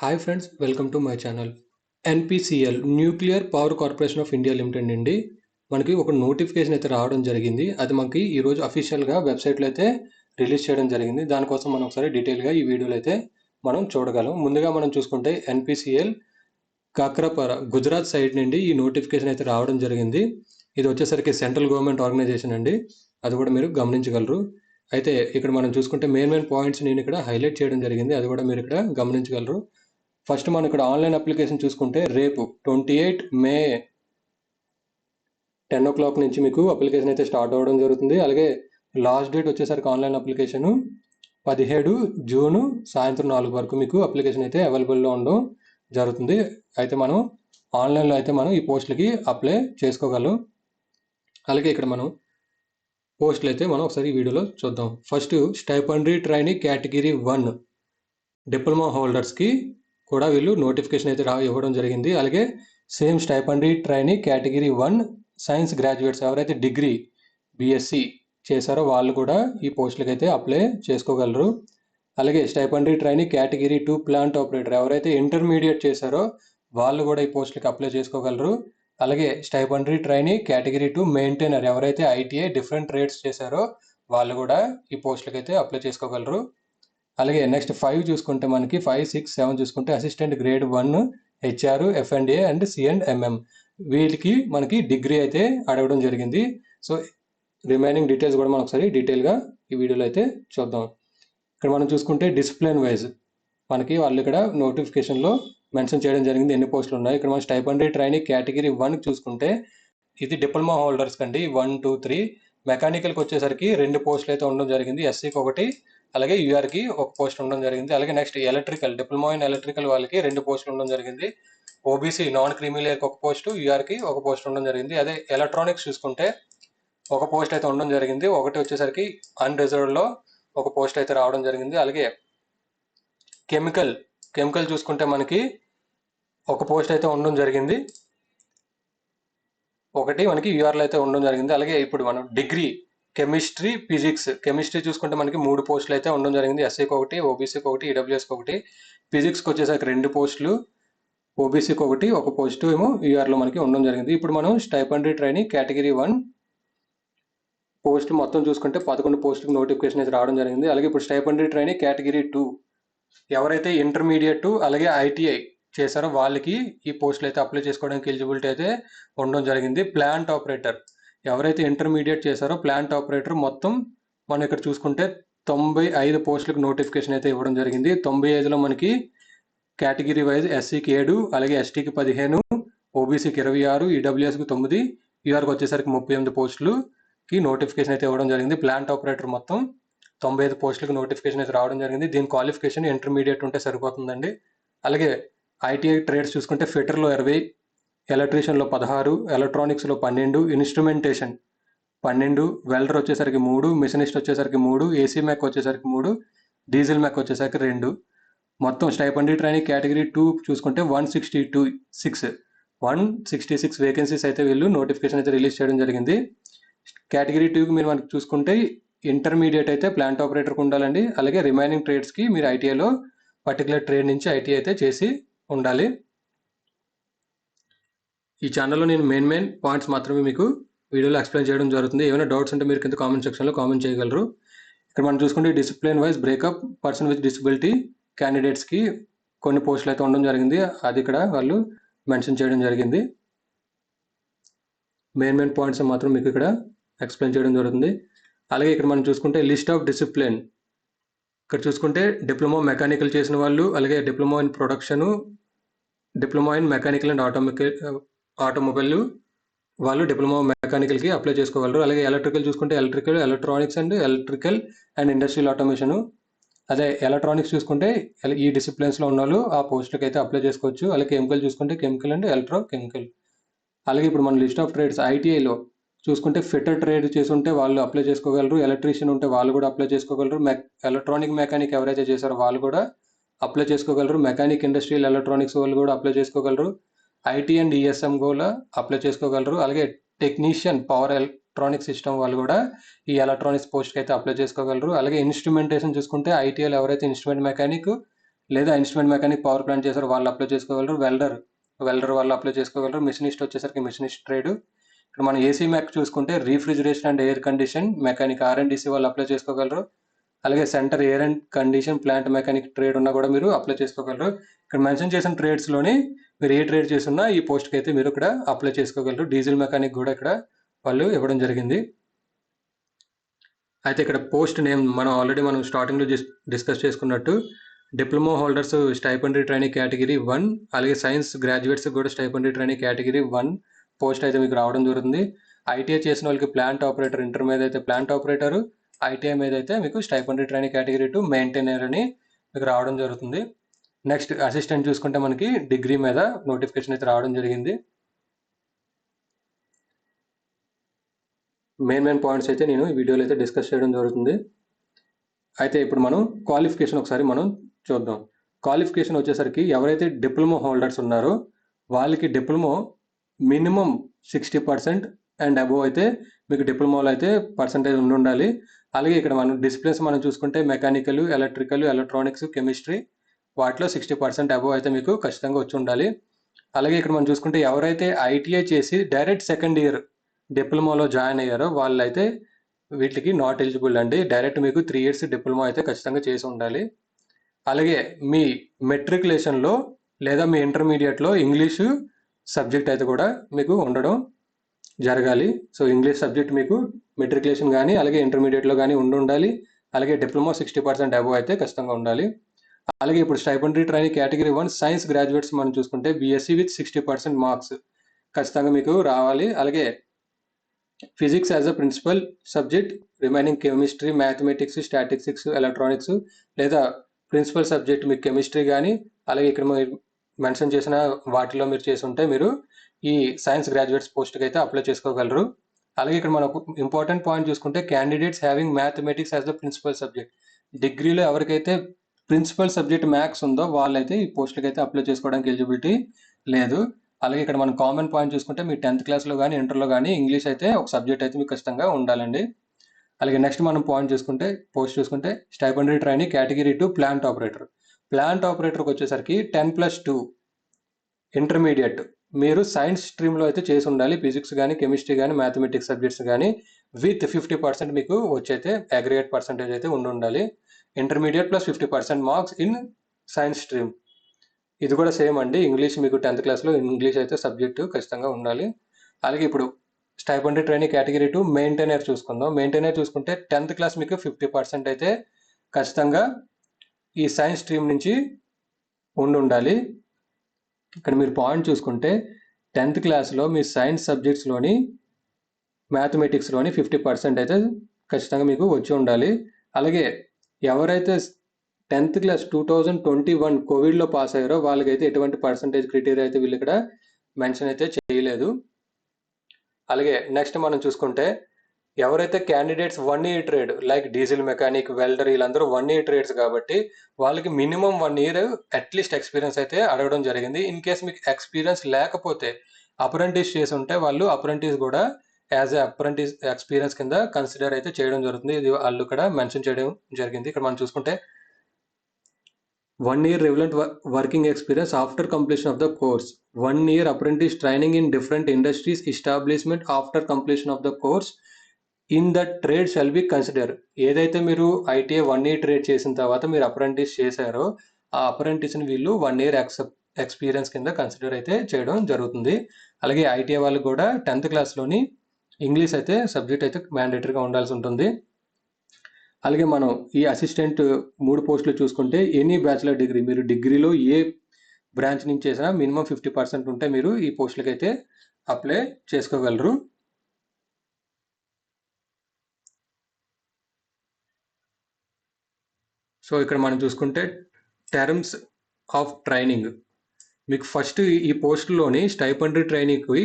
Hi friends, welcome to my channel. NPCL nuclear power corporation of India limited నుండి మనకి ఒక notification అయితే రావడం జరిగింది. అది మనకి ఈరోజు అఫీషియల్గా వెబ్సైట్లో అయితే రిలీజ్ చేయడం జరిగింది. దానికోసం మనం ఒకసారి డీటెయిల్గా ఈ వీడియోలో అయితే మనం చూడగలం. ముందుగా మనం చూసుకుంటే ఎన్పిసిఎల్ కాక్రాపర గుజరాత్ సైడ్ నుండి ఈ నోటిఫికేషన్ అయితే రావడం జరిగింది. ఇది వచ్చేసరికి సెంట్రల్ గవర్నమెంట్ ఆర్గనైజేషన్ అండి, అది కూడా మీరు గమనించగలరు. అయితే ఇక్కడ మనం చూసుకుంటే మెయిన్ పాయింట్స్ నేను ఇక్కడ హైలైట్ చేయడం జరిగింది, అది కూడా మీరు ఇక్కడ గమనించగలరు. ఫస్ట్ మనం ఇక్కడ ఆన్లైన్ అప్లికేషన్ చూసుకుంటే రేపు 28 మే 10 o'clock నుంచి మీకు అప్లికేషన్ అయితే స్టార్ట్ అవ్వడం జరుగుతుంది. అలాగే లాస్ట్ డేట్ వచ్చేసరికి ఆన్లైన్ అప్లికేషన్ 17 జూన్ సాయంత్రం 4 వరకు మీకు అప్లికేషన్ అయితే అవైలబుల్లో ఉండడం జరుగుతుంది. అయితే మనం ఆన్లైన్లో అయితే మనం ఈ పోస్టులకి అప్లై చేసుకోగలం. అలాగే ఇక్కడ మనం పోస్టులు అయితే మనం ఒకసారి ఈ వీడియోలో చూద్దాం. First stipendiary trainee category 1 diploma హోల్డర్స్కి కూడా వీళ్ళు నోటిఫికేషన్ అయితే ఇవ్వడం జరిగింది. అలాగే same stipendiary trainee category 1 science graduates ఎవరైతే డిగ్రీ బీఎస్సీ చేశారో వాళ్ళు కూడా ఈ పోస్టులకి అయితే అప్లై చేసుకోగలరు. అలాగే stipendiary trainee category 2 plant operator ఎవరైతే ఇంటర్మీడియట్ చేశారో వాళ్ళు కూడా ఈ పోస్టులకి అప్లై చేసుకోగలరు. అలాగే స్టైపెండరీ ట్రైనీ కేటగిరీ 2 మెయింటైనర్ ఎవరైతే ఐటీఐ డిఫరెంట్ ట్రేడ్స్ చేశారో వాళ్ళు కూడా ఈ పోస్టులకి అయితే అప్లై చేసుకోగలరు. అలాగే నెక్స్ట్ 5 చూసుకుంటే మనకి 5, 6, 7 చూసుకుంటే అసిస్టెంట్ గ్రేడ్ 1 హెచ్ఆర్ ఎఫ్ఎండిఏ అండ్ సిఎండ్ఎంఎం వీళ్ళకి మనకి డిగ్రీ అయితే అడగడం జరిగింది. సో రిమైనింగ్ డీటెయిల్స్ కూడా మనం ఒకసారి డీటెయిల్గా ఈ వీడియోలో అయితే చూద్దాం. ఇక్కడ మనం చూసుకుంటే డిసిప్లిన్ వైజ్ మనకి వాళ్ళు ఇక్కడ నోటిఫికేషన్లో మెన్షన్ చేయడం జరిగింది ఎన్ని పోస్టులు ఉన్నాయి. ఇక్కడ మనం స్టైపెండరీ ట్రైనింగ్ కేటగిరీ 1 చూసుకుంటే ఇది డిప్లొమా హోల్డర్స్ కండి 1, 2, 3. మెకానికల్కి వచ్చేసరికి 2 పోస్టులు అయితే ఉండడం జరిగింది, ఎస్సీకి 1 అలాగే యూఆర్కి 1 పోస్ట్ ఉండడం జరిగింది. అలాగే next electrical diploma in electrical వాళ్ళకి 2 పోస్టులు ఉండడం జరిగింది. ఓబీసీ నాన్ క్రీమీలేయర్కి 1 పోస్టు, యూఆర్కి 1 పోస్ట్ ఉండడం జరిగింది. అదే ఎలక్ట్రానిక్స్ చూసుకుంటే 1 పోస్ట్ అయితే ఉండడం జరిగింది. ఒకటి వచ్చేసరికి అన్రిజర్వ్డ్లో 1 పోస్ట్ అయితే రావడం జరిగింది. అలాగే కెమికల్ చూసుకుంటే మనకి 1 పోస్ట్ అయితే ఉండడం జరిగింది, ఒకటి మనకి యూఆర్లో అయితే ఉండడం జరిగింది. అలాగే ఇప్పుడు మనం డిగ్రీ కెమిస్ట్రీ ఫిజిక్స్ చూసుకుంటే మనకి 3 పోస్టులు అయితే ఉండడం జరిగింది, ఎస్సీకి 1, ఓబీసీకి 1, ఈడబ్ల్యూఎస్కి 1. ఫిజిక్స్కి వచ్చేసరికి 2 పోస్టులు, ఓబీసీకి 1 పోస్టు ఏమో యూఆర్లో మనకి ఉండడం జరిగింది. ఇప్పుడు మనం స్టైపెండరీ ట్రైనింగ్ కేటగిరీ 1 పోస్ట్ మొత్తం చూసుకుంటే 11 పోస్టులకు నోటిఫికేషన్ అయితే రావడం జరిగింది. అలాగే ఇప్పుడు స్టైపెండరీ ట్రైనింగ్ కేటగిరీ 2 ఎవరైతే ఇంటర్మీడియట్ అలాగే ఐటీఐ చేశారో వాళ్ళకి ఈ పోస్టులు అయితే అప్లై చేసుకోవడానికి ఎలిజిబిలిటీ అయితే ఉండడం జరిగింది. ప్లాంట్ ఆపరేటర్ ఎవరైతే ఇంటర్మీడియట్ చేశారో ప్లాంట్ ఆపరేటర్ మొత్తం మనం ఇక్కడ చూసుకుంటే 95 పోస్టులకు నోటిఫికేషన్ అయితే ఇవ్వడం జరిగింది. 95లో మనకి కేటగిరీ వైజ్ ఎస్సీకి 7, అలాగే ఎస్టీకి 15, ఓబీసీకి 26, ఈడబ్ల్యూఎస్కి 9, యూఆర్కి వచ్చేసరికి 38 పోస్టులకి నోటిఫికేషన్ అయితే ఇవ్వడం జరిగింది. ప్లాంట్ ఆపరేటర్ మొత్తం 95 పోస్టులకు నోటిఫికేషన్ అయితే రావడం జరిగింది. దీని క్వాలిఫికేషన్ ఇంటర్మీడియట్ ఉంటే సరిపోతుందండి. అలాగే ఐటీఐ ట్రేడ్స్ చూసుకుంటే ఫిట్టర్లో 20, ఎలక్ట్రీషియన్లో 16, ఎలక్ట్రానిక్స్లో 12, ఇన్స్ట్రుమెంటేషన్ 12, వెల్డర్ వచ్చేసరికి 3, మిషనిస్ట్ వచ్చేసరికి 3, ఏసీ మ్యాక్ వచ్చేసరికి 3, డీజిల్ మ్యాక్ వచ్చేసరికి 2. మొత్తం స్టైపెండరీ ట్రైనింగ్ కేటగిరీ 2 చూసుకుంటే 166 వేకెన్సీస్ అయితే వీళ్ళు నోటిఫికేషన్ అయితే రిలీజ్ చేయడం జరిగింది. కేటగిరీ 2కి మీరు మనకి చూసుకుంటే ఇంటర్మీడియట్ అయితే ప్లాంట్ ఆపరేటర్కి ఉండాలండి. అలాగే రిమైనింగ్ ట్రేడ్స్కి మీరు ఐటీఐలో పర్టికులర్ ట్రేడ్ నుంచి ఐటీఐ అయితే చేసి ఉండాలి. ఈ ఛానల్లో నేను మెయిన్ పాయింట్స్ మాత్రమే మీకు వీడియోలో ఎక్స్ప్లెయిన్ చేయడం జరుగుతుంది. ఏమైనా డౌట్స్ ఉంటే మీరు కింద కామెంట్ సెక్షన్లో కామెంట్ చేయగలరు. ఇక్కడ మనం చూసుకుంటే discipline wise breakup person with disability క్యాండిడేట్స్కి కొన్ని పోస్టులు అయితే ఉండడం జరిగింది, అది ఇక్కడ వాళ్ళు మెన్షన్ చేయడం జరిగింది. మెయిన్ పాయింట్స్ మాత్రం మీకు ఇక్కడ ఎక్స్ప్లెయిన్ చేయడం జరుగుతుంది. అలాగే ఇక్కడ మనం చూసుకుంటే లిస్ట్ ఆఫ్ డిసిప్లిన్ ఇక్కడ చూసుకుంటే డిప్లొమా మెకానికల్ చేసిన వాళ్ళు, అలాగే diploma in production, diploma in mechanical and automobile వాళ్ళు డిప్లొమా మెకానికల్కి అప్లై చేసుకోగలరు. అలాగే ఎలక్ట్రికల్ చూసుకుంటే electrical, electronics and electrical and industrial automation. అదే ఎలక్ట్రానిక్స్ చూసుకుంటే ఈ డిసిప్లిన్స్లో ఉన్న వాళ్ళు ఆ పోస్టులకి అయితే అప్లై చేసుకోవచ్చు. అలాగే కెమికల్ చూసుకుంటే కెమికల్ అండ్ ఎలక్ట్రోకెమికల్. అలాగే ఇప్పుడు మన లిస్ట్ ఆఫ్ ట్రేడ్స్ ఐటీఐలో చూసుకుంటే ఫిట్టర్ ట్రేడ్ చేసుంటే వాళ్ళు అప్లై చేసుకోగలరు, ఎలక్ట్రీషియన్ ఉంటే వాళ్ళు కూడా అప్లై చేసుకోగలరు, ఎలక్ట్రానిక్ మెకానిక్ ఎవరైతే చేశారో వాళ్ళు కూడా అప్లై చేసుకోగలరు, మెకానిక్ ఇండస్ట్రియల్ ఎలక్ట్రానిక్స్ వాళ్ళు కూడా అప్లై చేసుకోగలరు, ఐటీ అండ్ ఈఎస్ఎం కూడా అప్లై చేసుకోగలరు. అలాగే టెక్నీషియన్ పవర్ ఎలక్ట్రానిక్ సిస్టమ్ వాళ్ళు కూడా ఈ ఎలక్ట్రానిక్స్ పోస్ట్కి అయితే అప్లై చేసుకోగలరు. అలాగే ఇన్స్ట్రుమెంటేషన్ చూసుకుంటే ఐటీఐలో ఎవరైతే ఇన్స్ట్రుమెంట్ మెకానిక్ లేదా ఇన్స్ట్రుమెంట్ మెకానిక్ పవర్ ప్లాంట్ చేశారు వాళ్ళు అప్లై చేసుకోగలరు, వెల్డర్ వాళ్ళు అప్లై చేసుకోగలరు, మిషనిస్ట్ వచ్చేసరికి మిషనిస్ట్ ట్రేడ్. ఇక్కడ మనం ఏసీ మ్యాక్ చూసుకుంటే రీఫ్రిజిరేషన్ అండ్ ఎయిర్ కండిషన్ మెకానిక్ ఆర్ఎండ్డిసి వాళ్ళు అప్లై చేసుకోగలరు. అలాగే centre air and condition plant mechanic trade ఉన్నా కూడా మీరు అప్లై చేసుకోగలరు. ఇక్కడ మెన్షన్ చేసిన ట్రేడ్స్లోని మీరు ఏ ట్రేడ్ చేస్తున్నా ఈ పోస్ట్కి అయితే మీరు ఇక్కడ అప్లై చేసుకోగలరు. డీజిల్ మెకానిక్ కూడా ఇక్కడ వాళ్ళు ఇవ్వడం జరిగింది. అయితే ఇక్కడ పోస్ట్ నేమ్ మనం స్టార్టింగ్లో డిస్కస్ చేసుకున్నట్టు diploma holders stipendiary training category 1, అలాగే సైన్స్ గ్రాడ్యుయేట్స్ కూడా స్టైపెండరీ ట్రైనింగ్ కేటగిరీ 1 పోస్ట్ అయితే మీకు రావడం జరుగుతుంది. ఐటీఐ చేసిన వాళ్ళకి ప్లాంట్ ఆపరేటర్, ఇంటర్ మీద అయితే ప్లాంట్ ఆపరేటర్, ఐటీఐ మీద అయితే మీకు స్టైపెండరీ ట్రైనింగ్ కేటగిరీ 2 మెయింటైనర్ అని మీకు రావడం జరుగుతుంది. నెక్స్ట్ అసిస్టెంట్ చూసుకుంటే మనకి డిగ్రీ మీద నోటిఫికేషన్ అయితే రావడం జరిగింది. మెయిన్ పాయింట్స్ అయితే నేను ఈ వీడియోలో అయితే డిస్కస్ చేయడం జరుగుతుంది. అయితే ఇప్పుడు మనం క్వాలిఫికేషన్ ఒకసారి మనం చూద్దాం. క్వాలిఫికేషన్ వచ్చేసరికి ఎవరైతే డిప్లొమా హోల్డర్స్ ఉన్నారో వాళ్ళకి డిప్లొమా మినిమం 60% అండ్ అబోవ్ అయితే మీకు డిప్లొమాలో అయితే పర్సంటేజ్ ఉండాలి. అలాగే ఇక్కడ మనం డిసిప్లిన్స్ మనం చూసుకుంటే మెకానికల్, ఎలక్ట్రికల్, ఎలక్ట్రానిక్స్, కెమిస్ట్రీ వాటిలో 60% అబోవ్ అయితే మీకు ఖచ్చితంగా వచ్చి ఉండాలి. అలాగే ఇక్కడ మనం చూసుకుంటే ఎవరైతే ఐటీఐ చేసి డైరెక్ట్ సెకండ్ ఇయర్ డిప్లొమాలో జాయిన్ అయ్యారో వాళ్ళైతే వీటికి నాట్ ఎలిజిబుల్ అండి. డైరెక్ట్ మీకు 3 years డిప్లొమా అయితే ఖచ్చితంగా చేసి ఉండాలి. అలాగే మీ మెట్రికులేషన్లో లేదా మీ ఇంటర్మీడియట్లో ఇంగ్లీషు సబ్జెక్ట్ అయితే కూడా మీకు ఉండడం జరగాలి. సో ఇంగ్లీష్ సబ్జెక్ట్ మీకు మెట్రికులేషన్ కానీ అలాగే ఇంటర్మీడియట్లో కానీ ఉండాలి. అలాగే డిప్లొమా 60% అబోవ్ అయితే ఖచ్చితంగా ఉండాలి. అలాగే ఇప్పుడు stipendiary training category 1 science graduates మనం చూసుకుంటే బీఎస్సీ విత్ 60% మార్క్స్ ఖచ్చితంగా మీకు రావాలి. అలాగే physics as a principal subject, remaining chemistry, mathematics, statistics, electronics లేదా ప్రిన్సిపల్ సబ్జెక్ట్ మీకు కెమిస్ట్రీ కానీ అలాగే ఇక్కడ మీరు మెన్షన్ చేసిన వాటిలో మీరు చేసి ఉంటే మీరు ఈ సైన్స్ గ్రాడ్యుయేట్స్ పోస్ట్కి అయితే అప్లై చేసుకోగలరు. అలాగే ఇక్కడ మనకు ఇంపార్టెంట్ పాయింట్ చూసుకుంటే candidates having mathematics as the principal subject. డిగ్రీలో ఎవరికైతే ప్రిన్సిపల్ సబ్జెక్ట్ మ్యాథ్స్ ఉందో వాళ్ళైతే ఈ పోస్టులకి అయితే అప్లై చేసుకోవడానికి ఎలిజిబిలిటీ లేదు. అలాగే ఇక్కడ మనం కామన్ పాయింట్ చూసుకుంటే మీ 10th క్లాస్లో కానీ ఇంటర్లో కానీ ఇంగ్లీష్ అయితే ఒక సబ్జెక్ట్ అయితే మీకు ఖచ్చితంగా ఉండాలండి. అలాగే నెక్స్ట్ మనం పోస్ట్ చూసుకుంటే stipendiary training category 2 plant operator. Plant ఆపరేటర్కి వచ్చేసరికి 10+2 ఇంటర్మీడియట్ మీరు సైన్స్ స్ట్రీమ్లో అయితే చేసి ఉండాలి. ఫిజిక్స్ కానీ కెమిస్ట్రీ కానీ మ్యాథమెటిక్స్ సబ్జెక్ట్స్ కానీ విత్ 50% మీకు వచ్చైతే అగ్రిగేట్ పర్సంటేజ్ అయితే ఉండాలి. Intermediate plus 50% marks in science stream. ఇది కూడా సేమ్ అండి. ఇంగ్లీష్ మీకు 10th క్లాస్లో ఇంగ్లీష్ అయితే సబ్జెక్టు ఖచ్చితంగా ఉండాలి. అలాగే ఇప్పుడు స్టైపెండరీ ట్రైనింగ్ కేటగిరీ 2 మెయింటైనర్ చూసుకుందాం. మెయింటైనర్ చూసుకుంటే 10th క్లాస్ మీకు 50% అయితే ఖచ్చితంగా ఈ సైన్స్ స్ట్రీమ్ నుంచి ఉండాలి. ఇక్కడ మీరు పాయింట్ చూసుకుంటే 10th క్లాస్లో మీ సైన్స్ సబ్జెక్ట్స్లోని మ్యాథమెటిక్స్లోని 50% అయితే ఖచ్చితంగా మీకు వచ్చి ఉండాలి. అలాగే ఎవరైతే 10th క్లాస్ 2021 కోవిడ్లో పాస్ అయ్యారో వాళ్ళకైతే ఎటువంటి పర్సంటేజ్ క్రైటీరియా అయితే వీళ్ళు ఇక్కడ మెన్షన్ అయితే చేయలేదు. అలాగే నెక్స్ట్ మనం చూసుకుంటే ఎవరైతే candidates 1 year trade like diesel mechanic, welder వీళ్ళందరూ 1 year ట్రేడ్స్ కాబట్టి వాళ్ళకి మినిమం 1 year అట్లీస్ట్ ఎక్స్పీరియన్స్ అయితే అడగడం జరిగింది. ఇన్ కేస్ మీకు ఎక్స్పీరియన్స్ లేకపోతే అప్రెంటిస్ చేసి ఉంటే వాళ్ళు అప్రెంటిస్ కూడా యాజ్ ఎ అప్రెంటిస్ ఎక్స్పీరియన్స్ కింద కన్సిడర్ అయితే చేయడం జరుగుతుంది. ఇది వాళ్ళు ఇక్కడ మెన్షన్ చేయడం జరిగింది. ఇక్కడ మనం చూసుకుంటే 1 year relevant working experience after completion of the course, 1 year apprentice training in different industries establishment after completion of the course in that trade shall be considered. ఏదైతే మీరు ఐటీఐ 1 year ట్రేడ్ చేసిన తర్వాత మీరు అప్రెంటిస్ చేశారో ఆ అప్రెంటిస్ని వీళ్ళు 1 year experience కింద consider అయితే చేయడం జరుగుతుంది. అలాగే ఐటీఐ వాళ్ళు కూడా 10th క్లాస్లోని ఇంగ్లీష్ అయితే సబ్జెక్ట్ అయితే మ్యాండేటరీగా ఉండాల్సి ఉంటుంది. అలాగే మనం ఈ అసిస్టెంట్ 3 పోస్టులు చూసుకుంటే ఎనీ బ్యాచిలర్ డిగ్రీ మీరు డిగ్రీలో ఏ బ్రాంచ్ నుంచి చేసినా మినిమం 50% ఉంటే మీరు ఈ పోస్టులకి అయితే అప్లై చేసుకోగలరు. సో ఇక్కడ మనం చూసుకుంటే టర్మ్స్ ఆఫ్ ట్రైనింగ్ మీకు ఫస్ట్ ఈ పోస్టులోని స్టైపెండరీ ట్రైనింగ్కి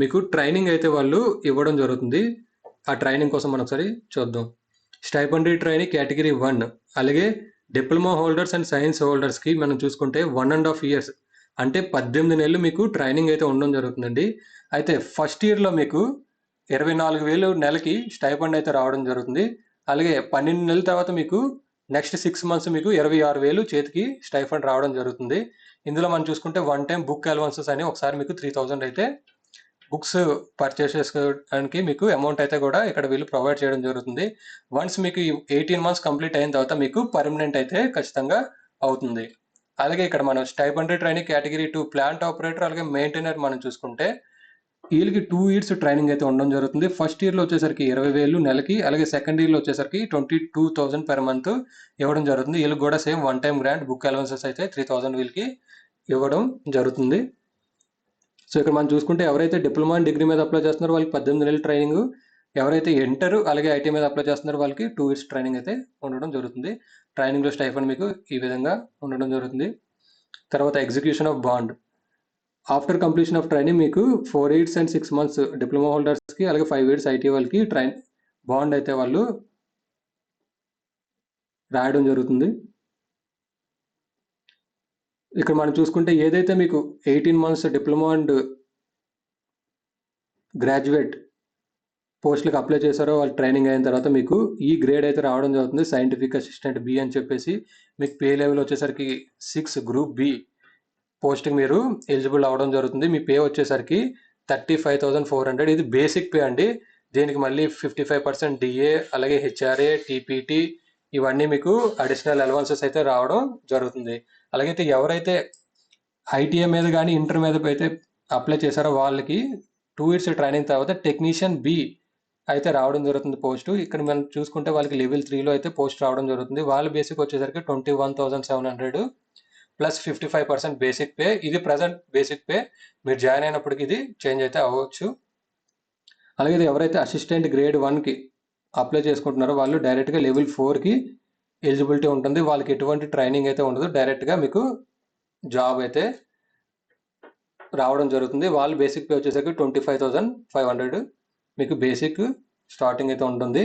మీకు ట్రైనింగ్ అయితే వాళ్ళు ఇవ్వడం జరుగుతుంది. ఆ ట్రైనింగ్ కోసం మనం ఒకసారి చూద్దాం. స్టైపెండరీ ట్రైనింగ్ కేటగిరీ 1 అలాగే డిప్లొమా హోల్డర్స్ అండ్ సైన్స్ హోల్డర్స్కి మనం చూసుకుంటే 1.5 years అంటే 18 నెలలు మీకు ట్రైనింగ్ అయితే ఉండడం జరుగుతుందండి. అయితే ఫస్ట్ ఇయర్లో మీకు 24,000 నెలకి స్టైపెండ్ అయితే రావడం జరుగుతుంది. అలాగే 12 నెలల తర్వాత మీకు నెక్స్ట్ 6 మంత్స్ మీకు 26,000 చేతికి స్టైఫండ్ రావడం జరుగుతుంది. ఇందులో మనం చూసుకుంటే వన్ టైం బుక్ అలవెన్సెస్ అని ఒకసారి మీకు 3,000 అయితే బుక్స్ పర్చేస్ చేసుకోవడానికి మీకు అమౌంట్ అయితే కూడా ఇక్కడ వీళ్ళు ప్రొవైడ్ చేయడం జరుగుతుంది. వన్స్ మీకు 18 మంత్స్ కంప్లీట్ అయిన తర్వాత మీకు పర్మనెంట్ అయితే ఖచ్చితంగా అవుతుంది. అలాగే ఇక్కడ మనం stipend training category 2 plant operator అలాగే మెయింటైనర్ మనం చూసుకుంటే వీళ్ళకి 2 ఇయర్స్ ట్రైనింగ్ అయితే ఉండడం జరుగుతుంది. ఫస్ట్ ఇయర్లో వచ్చేసరికి 20,000 నెలకి, అలాగే సెకండ్ ఇయర్లో వచ్చేసరికి 22,000 పెర్ మంత్ ఇవ్వడం జరుగుతుంది. వీళ్ళకి కూడా same one time grant book allowances అయితే 3,000 వీళ్ళకి ఇవ్వడం జరుగుతుంది. సో ఇక్కడ మనం చూసుకుంటే ఎవరైతే డిప్లొమా డిగ్రీ మీద అప్లై చేస్తున్నారో వాళ్ళకి 18 నెలల ట్రైనింగ్, ఎవరైతే ఇంటర్ అలాగే ఐటీ మీద అప్లై చేస్తున్నారో వాళ్ళకి 2 ఇయర్స్ ట్రైనింగ్ అయితే ఉండడం జరుగుతుంది. ట్రైనింగ్లో స్టైఫండ్ మీకు ఈ విధంగా ఉండడం జరుగుతుంది. తర్వాత execution of bond after completion of training మీకు 4 ఇయర్స్ అండ్ 6 మంత్స్ డిప్లొమా హోల్డర్స్కి అలాగే 5 ఇయర్స్ ఐటీ వాళ్ళకి బాండ్ అయితే వాళ్ళు రాయడం జరుగుతుంది. ఇక్కడ మనం చూసుకుంటే ఏదైతే మీకు 18 మంత్స్ డిప్లొమా అండ్ గ్రాడ్యుయేట్ పోస్టులకు అప్లై చేశారో వాళ్ళు ట్రైనింగ్ అయిన తర్వాత మీకు ఈ గ్రేడ్ అయితే రావడం జరుగుతుంది. సైంటిఫిక్ అసిస్టెంట్ బి అని చెప్పేసి మీకు పే లెవెల్ వచ్చేసరికి 6 గ్రూప్ బి పోస్ట్కి మీరు ఎలిజిబుల్ అవ్వడం జరుగుతుంది. మీ పే వచ్చేసరికి 35,400. ఇది బేసిక్ పే అండి. దీనికి మళ్ళీ 55% డిఏ అలాగే హెచ్ఆర్ఏ టీపీటీ ఇవన్నీ మీకు అడిషనల్ అలవెన్సెస్ అయితే రావడం జరుగుతుంది. అలాగైతే ఎవరైతే ఐటీఐ మీద కానీ ఇంటర్ మీద అయితే అప్లై చేశారో వాళ్ళకి 2 ఇయర్స్ ట్రైనింగ్ తర్వాత టెక్నీషియన్ బి అయితే రావడం జరుగుతుంది పోస్టు. ఇక్కడ మనం చూసుకుంటే వాళ్ళకి లెవెల్ 3లో అయితే పోస్ట్ రావడం జరుగుతుంది. వాళ్ళ బేసిక్ వచ్చేసరికి 21,700 ప్లస్ 55% బేసిక్ పే. ఇది ప్రజెంట్ బేసిక్ పే. మీరు జాయిన్ అయినప్పటికీ ఇది చేంజ్ అయితే అవ్వచ్చు. అలాగే ఎవరైతే అసిస్టెంట్ గ్రేడ్ 1కి అప్లై చేసుకుంటున్నారో వాళ్ళు డైరెక్ట్గా లెవెల్ 4కి ఎలిజిబిలిటీ ఉంటుంది. వాళ్ళకి ఎటువంటి ట్రైనింగ్ అయితే ఉండదు, డైరెక్ట్గా మీకు జాబ్ అయితే రావడం జరుగుతుంది. వాళ్ళు బేసిక్ పే వచ్చేసరికి 25,500 మీకు బేసిక్ స్టార్టింగ్ అయితే ఉంటుంది.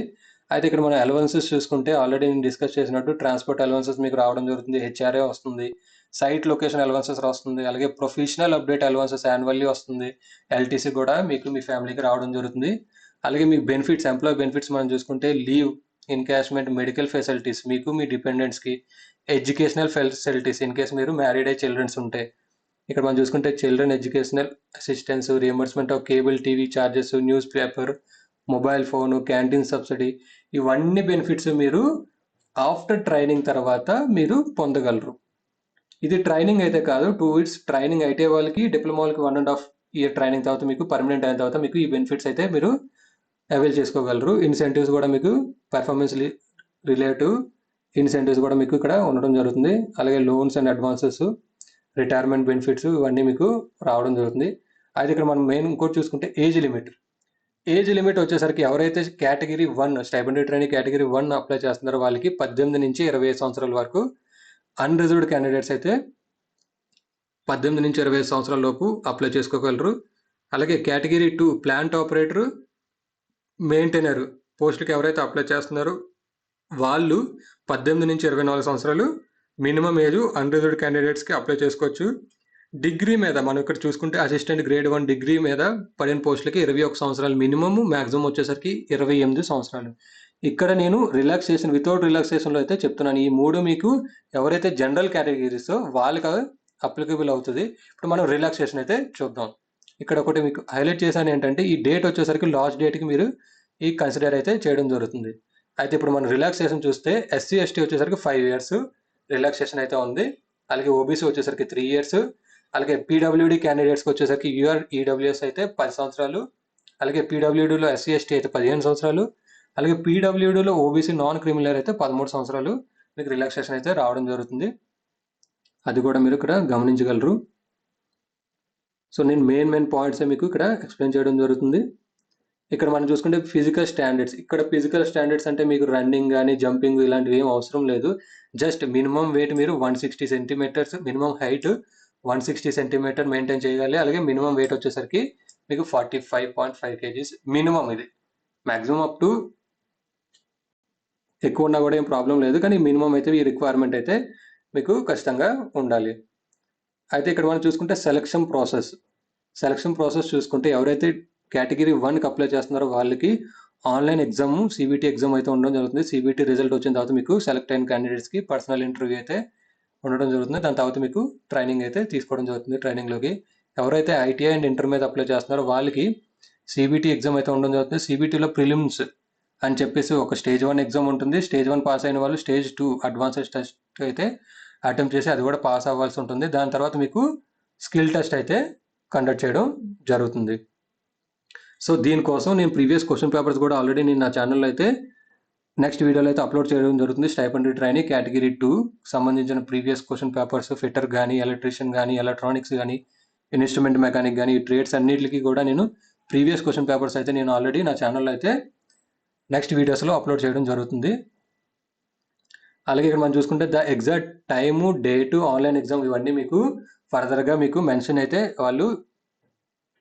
అయితే ఇక్కడ మనం అలవెన్సెస్ చూసుకుంటే ఆల్రెడీ నేను డిస్కస్ చేసినట్టు ట్రాన్స్పోర్ట్ అలవెన్సెస్ మీకు రావడం జరుగుతుంది, హెచ్ఆర్ఏ వస్తుంది, సైట్ లొకేషన్ అలవెన్సెస్ వస్తుంది, అలాగే ప్రొఫెషనల్ అప్డేట్ అలవెన్సెస్ యాన్యువల్లీ వస్తుంది, ఎల్టీసీ కూడా మీకు మీ ఫ్యామిలీకి రావడం జరుగుతుంది. అలాగే మీకు బెనిఫిట్స్, ఎంప్లాయీ బెనిఫిట్స్ మనం చూసుకుంటే లీవ్, ఇన్కాష్మెంట్, మెడికల్ ఫెసిలిటీస్ మీకు మీ డిపెండెంట్స్కి, ఎడ్యుకేషనల్ ఫెసిలిటీస్ ఇన్ కేస్ మీరు మ్యారీడ్ అయ్యే చిల్డ్రన్స్ ఉంటే. ఇక్కడ మనం చూసుకుంటే children educational assistance, reimbursement of cable TV charges, news paper, mobile phone, canteen subsidy ఇవన్నీ బెనిఫిట్స్ మీరు ఆఫ్టర్ ట్రైనింగ్ తర్వాత మీరు పొందగలరు. ఇది ట్రైనింగ్ అయితే కాదు, 2 ఇయర్స్ ట్రైనింగ్ అయితే వాళ్ళకి, డిప్లొమా వాళ్ళకి 1.5 ఇయర్ ట్రైనింగ్ తర్వాత మీకు పర్మనెంట్ అయిన తర్వాత మీకు ఈ బెనిఫిట్స్ అయితే మీరు అవైల్ చేసుకోగలరు. ఇన్సెంటివ్స్ కూడా మీకు పర్ఫార్మెన్స్ రిలేటివ్ ఇన్సెంటివ్స్ కూడా మీకు ఇక్కడ ఉండడం జరుగుతుంది. అలాగే loans and advances, retirement benefits ఇవన్నీ మీకు రావడం జరుగుతుంది. అయితే ఇక్కడ మనం మెయిన్ ఇంకోటి చూసుకుంటే ఏజ్ లిమిట్ వచ్చేసరికి ఎవరైతే category 1 stipendiary training category 1 apply చేస్తున్నారో వాళ్ళకి 18 నుంచి 25 సంవత్సరాల వరకు అన్రిజర్వ్డ్ క్యాండిడేట్స్ అయితే 18 నుంచి 25 సంవత్సరాల లోపు అప్లై చేసుకోగలరు. అలాగే కేటగిరీ 2 ప్లాంట్ ఆపరేటర్, మెయింటైనర్ పోస్టులకి ఎవరైతే అప్లై చేస్తున్నారో వాళ్ళు 18 నుంచి 24 సంవత్సరాలు మినిమం ఏజ్ అన్రిజర్వ్డ్ క్యాండిడేట్స్కి అప్లై చేసుకోవచ్చు. డిగ్రీ మీద మనం ఇక్కడ చూసుకుంటే అసిస్టెంట్ గ్రేడ్ 1 డిగ్రీ మీద పడిన పోస్టులకి 21 సంవత్సరాలు మినిమం, మ్యాక్సిమం వచ్చేసరికి 28 సంవత్సరాలు. ఇక్కడ నేను రిలాక్సేషన్, వితౌట్ రిలాక్సేషన్లో అయితే చెప్తున్నాను. ఈ 3 మీకు ఎవరైతే జనరల్ కేటగిరీస్ వాళ్ళకి అప్లికబుల్ అవుతుంది. ఇప్పుడు మనం రిలాక్సేషన్ అయితే చూద్దాం. ఇక్కడ ఒకటి మీకు హైలైట్ చేశాను ఏంటంటే ఈ డేట్ వచ్చేసరికి లాస్ట్ డేట్కి మీరు ఈ కన్సిడర్ అయితే చేయడం జరుగుతుంది. అయితే ఇప్పుడు మనం రిలాక్సేషన్ చూస్తే ఎస్సీ ఎస్టీ వచ్చేసరికి 5 ఇయర్స్ రిలాక్సేషన్ అయితే ఉంది. అలాగే ఓబీసీ వచ్చేసరికి 3 ఇయర్స్, అలాగే పీడబ్ల్యూడి క్యాండిడేట్స్కి వచ్చేసరికి యూఆర్ ఈడబ్ల్యూఎస్ అయితే 10 సంవత్సరాలు, అలాగే పీడబ్ల్యూడీలో ఎస్సీ ఎస్టీ అయితే 15 సంవత్సరాలు, అలాగే పీడబ్ల్యూడీలో ఓబీసీ నాన్ క్రిమినల్ అయితే 13 సంవత్సరాలు మీకు రిలాక్సేషన్ అయితే రావడం జరుగుతుంది. అది కూడా మీరు ఇక్కడ గమనించగలరు. సో నేను మెయిన్ పాయింట్స్ మీకు ఇక్కడ ఎక్స్ప్లెయిన్ చేయడం జరుగుతుంది. ఇక్కడ మనం చూసుకుంటే ఫిజికల్ స్టాండర్డ్స్, ఇక్కడ ఫిజికల్ స్టాండర్డ్స్ అంటే మీకు రన్నింగ్ కానీ జంపింగ్ ఇలాంటివి ఏం అవసరం లేదు. జస్ట్ మినిమం వెయిట్ మీరు 160 centimetres, minimum height 160 centimetre maintain చేయాలి. అలాగే మినిమం వెయిట్ వచ్చేసరికి మీకు 45.5 kgs మినిమం. ఇది మ్యాక్సిమం అప్ టు ఎక్కువ ఉన్నా కూడా ఏం ప్రాబ్లం లేదు, కానీ మినిమం అయితే ఈ రిక్వైర్మెంట్ అయితే మీకు ఖచ్చితంగా ఉండాలి. అయితే ఇక్కడ మనం చూసుకుంటే సెలక్షన్ ప్రాసెస్ చూసుకుంటే ఎవరైతే కేటగిరీ 1కి అప్లై చేస్తున్నారో వాళ్ళకి ఆన్లైన్ ఎగ్జామ్ సిబిటి ఎగ్జామ్ అయితే ఉండడం జరుగుతుంది. సిబిటి రిజల్ట్ వచ్చిన తర్వాత మీకు సెలెక్ట్ అయిన క్యాండిడేట్స్కి పర్సనల్ ఇంటర్వ్యూ అయితే ఉండడం జరుగుతుంది. దాని తర్వాత మీకు ట్రైనింగ్ అయితే తీసుకోవడం జరుగుతుంది. ట్రైనింగ్లోకి ఎవరైతే ఐటీఐ అండ్ ఇంటర్ మీద అప్లై చేస్తున్నారో వాళ్ళకి సిబిటి ఎగ్జామ్ అయితే ఉండడం జరుగుతుంది. సిబిటిలో ప్రిలిమ్స్ అని చెప్పేసి ఒక స్టేజ్ 1 ఎగ్జామ్ ఉంటుంది. స్టేజ్ 1 పాస్ అయిన వాళ్ళు స్టేజ్ 2 అడ్వాన్స్డ్ టెస్ట్ అయితే అటెంప్ట్ చేసి అది కూడా పాస్ అవ్వాల్సి ఉంటుంది. దాని తర్వాత మీకు స్కిల్ టెస్ట్ అయితే కండక్ట్ చేయడం జరుగుతుంది. సో దీనికోసం నేను ప్రీవియస్ క్వశ్చన్ పేపర్స్ కూడా ఆల్రెడీ నేను నా ఛానల్లో అయితే నెక్స్ట్ వీడియోలో అయితే అప్లోడ్ చేయడం జరుగుతుంది. స్టైపెండరీ ట్రైనింగ్ కేటగిరీ 2 సంబంధించిన ప్రీవియస్ క్వశ్చన్ పేపర్స్ ఫిట్టర్ కానీ, ఎలక్ట్రీషియన్ కానీ, ఎలక్ట్రానిక్స్ కానీ, ఇన్స్ట్రుమెంట్ మెకానిక్ కానీ, ఈ ట్రేడ్స్ అన్నిటికీ కూడా నేను ప్రీవియస్ క్వశ్చన్ పేపర్స్ అయితే నేను ఆల్రెడీ నా ఛానల్లో అయితే నెక్స్ట్ వీడియోస్లో అప్లోడ్ చేయడం జరుగుతుంది. అలాగే ఇక్కడ మనం చూసుకుంటే the exact time, date, online exam ఇవన్నీ మీకు ఫర్దర్గా మీకు మెన్షన్ అయితే వాళ్ళు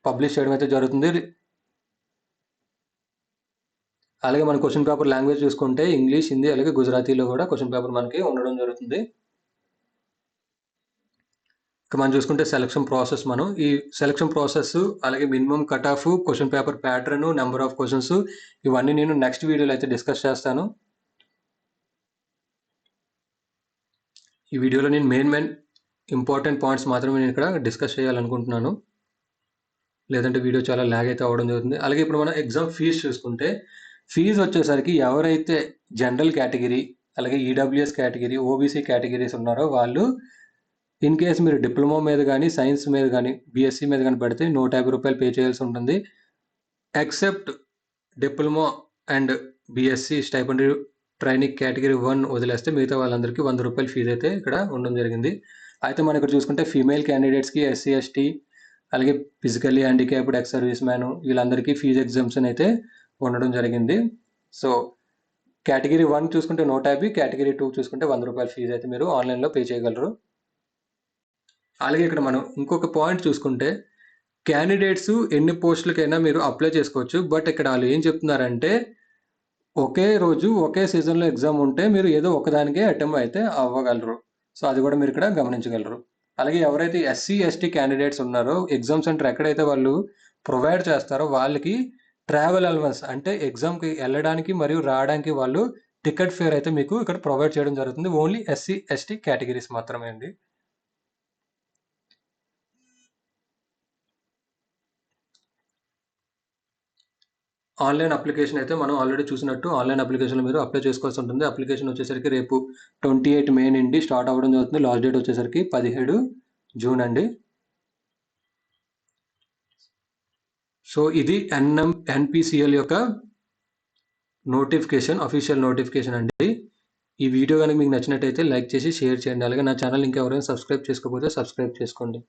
పబ్లిష్ చేయడం అయితే జరుగుతుంది. అలాగే మన క్వశ్చన్ పేపర్ లాంగ్వేజ్ చూసుకుంటే ఇంగ్లీష్, హిందీ అలాగే గుజరాతీలో కూడా క్వశ్చన్ పేపర్ మనకి ఉండడం జరుగుతుంది. ఇక మనం చూసుకుంటే సెలక్షన్ ప్రాసెస్, మనం ఈ సెలక్షన్ ప్రాసెస్ అలాగే minimum cut off, question paper pattern, number of questions ఇవన్నీ నేను నెక్స్ట్ వీడియోలో అయితే డిస్కస్ చేస్తాను. ఈ వీడియోలో నేను మెయిన్ ఇంపార్టెంట్ పాయింట్స్ మాత్రమే నేను ఇక్కడ డిస్కస్ చేయాలనుకుంటున్నాను, లేదంటే వీడియో చాలా ల్యాగ్ అయితే అవ్వడం జరుగుతుంది. అలాగే ఇప్పుడు మనం ఎగ్జామ్ ఫీజు చూసుకుంటే ఫీజు వచ్చేసరికి ఎవరైతే జనరల్ కేటగిరీ అలాగే ఈడబ్ల్యూఎస్ కేటగిరీ, ఓబీసీ కేటగిరీస్ ఉన్నారో వాళ్ళు ఇన్ కేస్ మీరు డిప్లొమా మీద కానీ, సైన్స్ మీద కానీ, బీఎస్సీ మీద కానీ పెడితే 150 రూపాయలు పే చేయాల్సి ఉంటుంది. Except diploma and BSc stipendiary training category 1 వదిలేస్తే మిగతా వాళ్ళందరికీ 100 రూపాయలు ఫీజు అయితే ఇక్కడ ఉండడం జరిగింది. అయితే మనం ఇక్కడ చూసుకుంటే ఫీమేల్ క్యాండిడేట్స్కి, ఎస్సీ ఎస్టీ అలాగే physically handicapped, ex service man వీళ్ళందరికీ ఫీజు ఎగ్జామ్షన్ అయితే ఉండడం జరిగింది. సో కేటగిరీ 1 చూసుకుంటే 150, కేటగిరీ 2 చూసుకుంటే 100 రూపాయల ఫీజు అయితే మీరు ఆన్లైన్లో పే చేయగలరు. అలాగే ఇక్కడ మనం ఇంకొక పాయింట్ చూసుకుంటే క్యాండిడేట్స్ ఎన్ని పోస్టులకైనా మీరు అప్లై చేసుకోవచ్చు. బట్ ఇక్కడ వాళ్ళు ఏం చెప్తున్నారంటే ఒకే రోజు ఒకే సీజన్లో ఎగ్జామ్ ఉంటే మీరు ఏదో ఒకదానికే అటెంప్ట్ అయితే అవ్వగలరు. సో అది కూడా మీరు ఇక్కడ గమనించగలరు. అలాగే ఎవరైతే ఎస్సీ ఎస్టీ క్యాండిడేట్స్ ఉన్నారో ఎగ్జామ్ సెంటర్ ఎక్కడైతే వాళ్ళు ప్రొవైడ్ చేస్తారో వాళ్ళకి ట్రావెల్ అలవెన్స్ అంటే ఎగ్జామ్కి వెళ్ళడానికి మరియు రావడానికి వాళ్ళు టికెట్ ఫేర్ అయితే మీకు ఇక్కడ ప్రొవైడ్ చేయడం జరుగుతుంది. ఓన్లీ ఎస్సీ ఎస్టీ కేటగిరీస్ మాత్రమే అండి. ఆన్లైన్ అప్లికేషన్ అయితే మనం ఆల్రెడీ చూసినట్టు ఆన్లైన్ అప్లికేషన్లో మీరు అప్లై చేసుకోవాల్సి ఉంటుంది. అప్లికేషన్ వచ్చేసరికి రేపు 28 మే నుండి స్టార్ట్ అవ్వడం జరుగుతుంది. లాస్ట్ డేట్ వచ్చేసరికి 17 జూన్ అండి. సో ఇది ఎన్పిసిఎల్ యొక్క నోటిఫికేషన్, అఫీషియల్ నోటిఫికేషన్ అండి. ఈ వీడియో కనుక మీకు నచ్చినట్టయితే లైక్ చేసి షేర్ చేయండి. అలాగే నా ఛానల్ ఇంకా ఎవరైనా సబ్స్క్రైబ్ చేసుకోకపోతే సబ్స్క్రైబ్ చేసుకోండి.